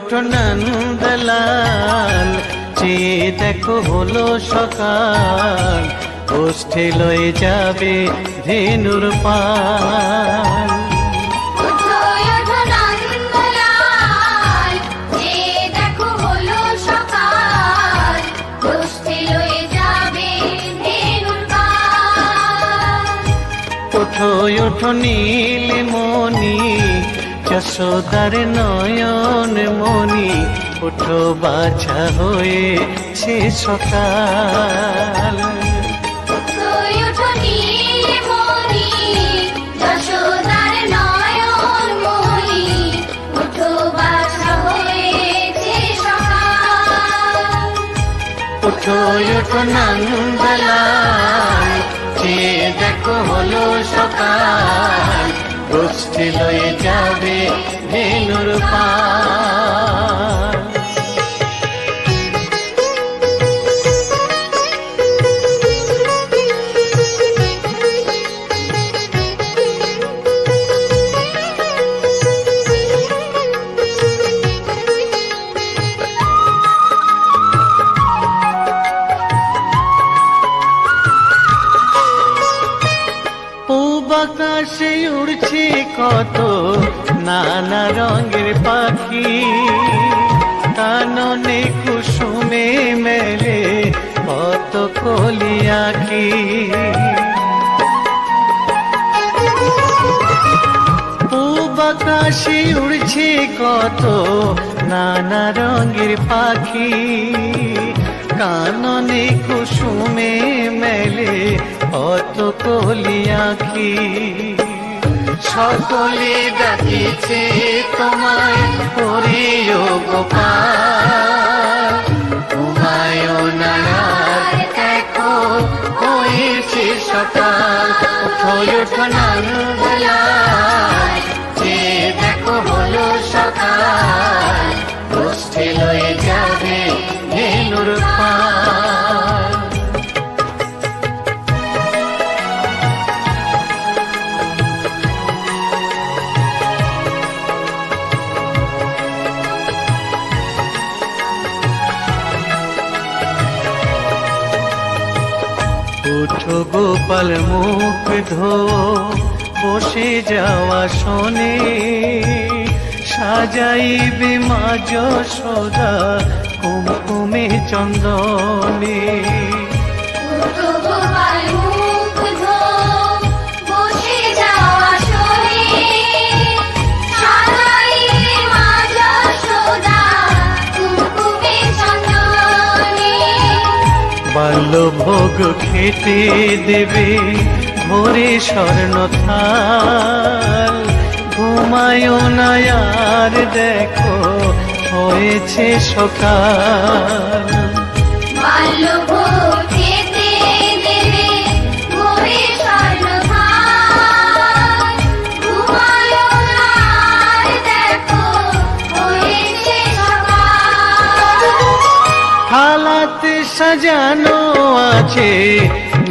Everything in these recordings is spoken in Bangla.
ওঠো নন্দলাল, চেয়ে দেখো হলো সকাল, গোষ্ঠী লয়ে যাবে ধেনুর পাল। ওঠো ওঠো নীলমণি, যশোদার নয়ন মণি, ওঠো বাছা হয়েছে সকাল। ওঠো ওঠো নন্দলাল, চেয়ে দেখো হলো সকাল, গোষ্ঠী লয়ে যাবে ধেনুর পাল। আকাশে উড়ছে কত নানা রঙের পাখি, কাননে কুসুমে মেলে কত কলি আঁখি। পূব আকাশে উড়ছে কত নানা রঙের পাখি, কাননে কুসুমে মেলে কত কলি আঁখি। সকলে ডাকিছে তোমায় হরিও গোপাল, তোমায় নায়ার দেখো হয়েছে সকাল। ওঠো ওঠো নন্দলাল, চেয়ে দেখো হলো সকাল, গোষ্ঠী লয়ে যাবে ধেনুর পাল। ওঠো গোপাল মুখ ধো বসে যাওয়া শোনে, সাজাইবে মা যশোদা কুমকুমে চন্দনে। বাল্যভোগ খেতে দেবে ভোরে স্বর্ণ থাল, ঘুমায় না আর দেখো হয়েছে সকাল। থালাতে সাজানো আছে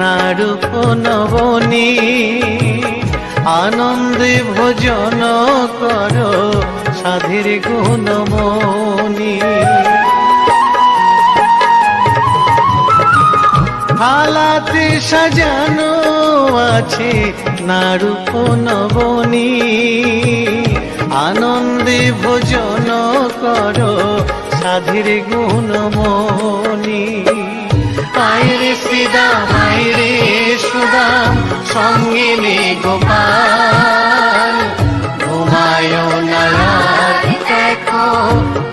নারূপ নবনী, আনন্দে ভোজন করো সাধের গুণমণি। থালাতে সাজানো আছে নারূপ নবনী, আনন্দে ভোজন করো সাধের গুণমণি। আইরে শ্রীদাম আইরে সুদাম, সঙ্গে নে গোপাল, ঘুমায় না আর দেখো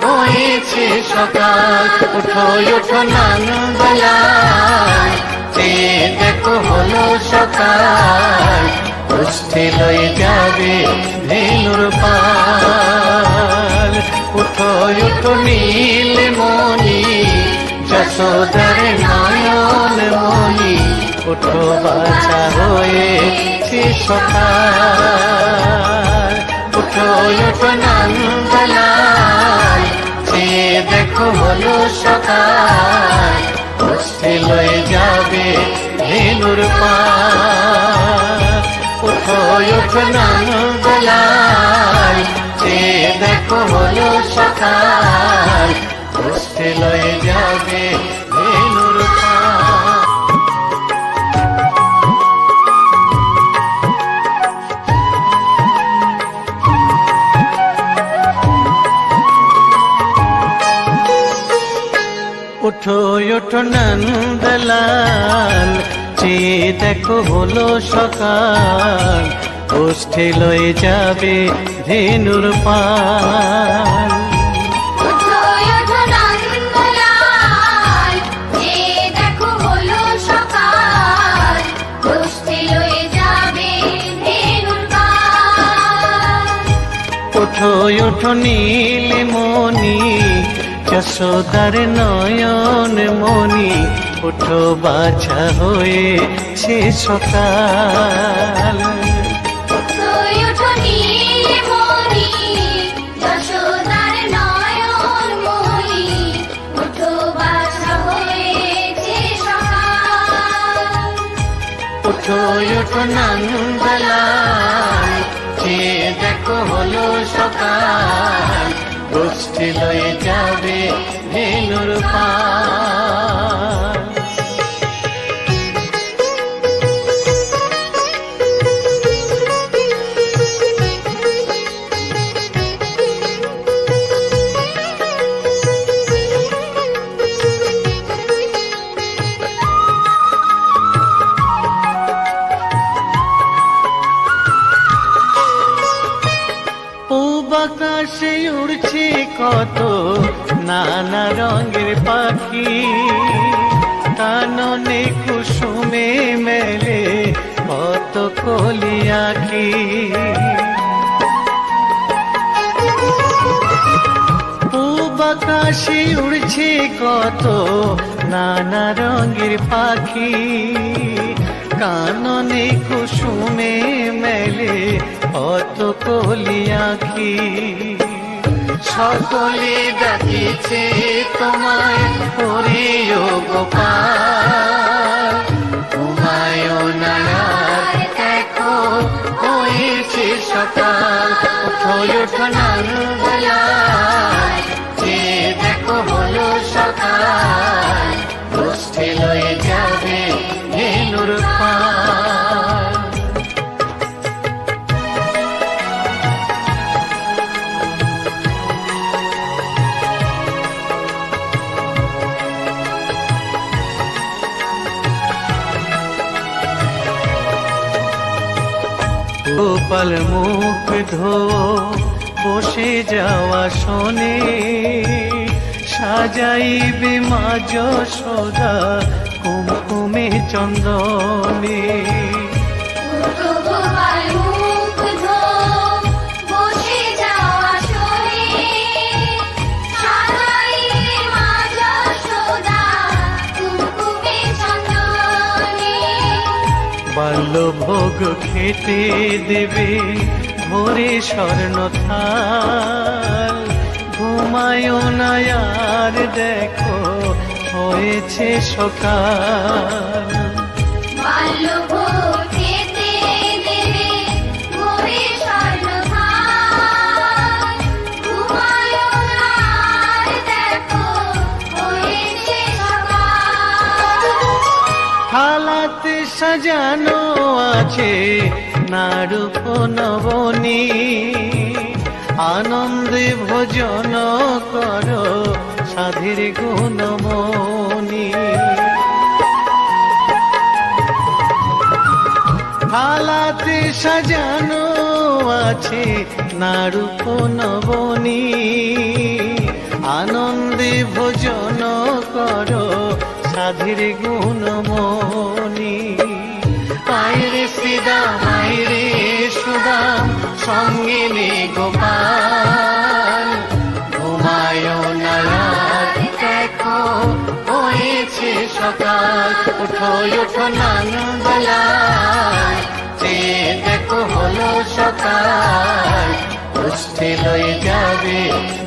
হয়েছে সকাল। ওঠো ওঠো নন্দলাল, চেয়ে দেখো হলো সকাল, গোষ্ঠী লয়ে যাবে ধেনুর পাল। ওঠো ওঠো নীলমণি, যশোদার নয়ন মণি, ওঠো বাছা হয়েছে সকাল। ওঠো ওঠো নন্দলাল, চেয়ে দেখো হলো সকাল, গোষ্ঠী লয়ে যাবে ধেনুর পাল। ওঠো ওঠো নন্দলাল, চেয়ে দেখো হলো সকাল, সকাল উঠে লয়ে যাবে ধেনুর পাল। ওঠো ওঠো নন্দলাল, চেয়ে দেখো হলো সকাল উঠে লয়ে যাবে ধেনুর পাল। ওঠো ওঠো নন্দলাল, চেয়ে দেখো হলো সকাল উঠে লয়ে যাবে ধেনুর পাল। ওঠো ওঠো নীলমণি যশোদার নয়ন মণি, ওঠো বাছা হয়েছে সকাল। ওঠো ওঠো নীলমণি যশোদার নয়ন মণি, ওঠো বাছা হয়েছে সকাল। ওঠো ওঠো নন্দলাল, চেয়ে দেখো হলো সকাল গোষ্ঠী লয়ে যাবে ধেনুর পাল। আকাশে উড়ছে কত নানা রঙের পাখি, কাননে কুসুমে মেলে কত কলি আঁখি। পূব আকাশে উড়ছে কত নানা রঙের পাখি, কাননে কুসুমে মেলে কত কলি আঁখি। সকলে ডাকিছে তোমায় হরিও গোপাল, হুমায়ুন আর দেখো হয়েছে সকাল। ওঠো ওঠো নন্দলাল, চেয়ে দেখো হলো সকাল গোষ্ঠী লয়ে যাবে ধেনুর পাল। গোপাল মুখ ধো বসে যাওয়া শোনে, সাজাইবে মা যশোদা কুমকুমে চন্দনে। ওঠো গোপাল মুখ ধো বসে যাওয়া শোনে, সাজাইবে মা যশোদা কুমকুমে চন্দনে। বাল্যভোগ খেতে দেবে ভোরে স্বর্ণ থাল, ঘুমায়ুন আর দেখো হয়েছে সকাল। বাল্যভোগ খেতে দেবে ভোরে স্বর্ণ থাল, ঘুমায়ুন আর দেখো হয়েছে সকাল। থালাতে সাজানো আছে নারূপ নবনী, আনন্দে ভোজন করো সাধীর গুণমণি। থালাতে সাজানো আছে নারূপ নবনী, আনন্দে ভোজন করো সাধীর গুণমণি। আইরে শ্রীদাম আইরে সুদাম সঙ্গে নে গোপাল, হুমায়ুন আর দেখো হয়েছে সকাল। ওঠো ওঠো নন্দলাল, চেয়ে দেখো হলো সকাল উঠে লয়ে যাবে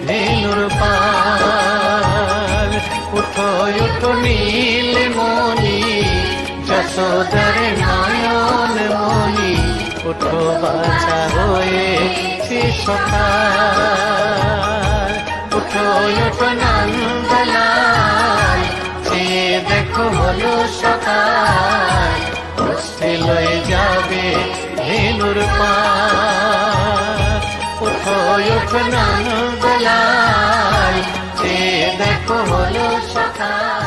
ধেনুর পাল। ওঠো ওঠো নীলমণি যশোদার নয়ন মণি, ওঠো বাছা হয়েছে সকাল। ওঠো ওঠো ওঠো নন্দলাল, চেয়ে দেখো হলো সকাল, হস্তে লয়ে যাবে ধেনুর পাল। ওঠো ওঠো নন্দলাল, চেয়ে দেখো হলো সকাল।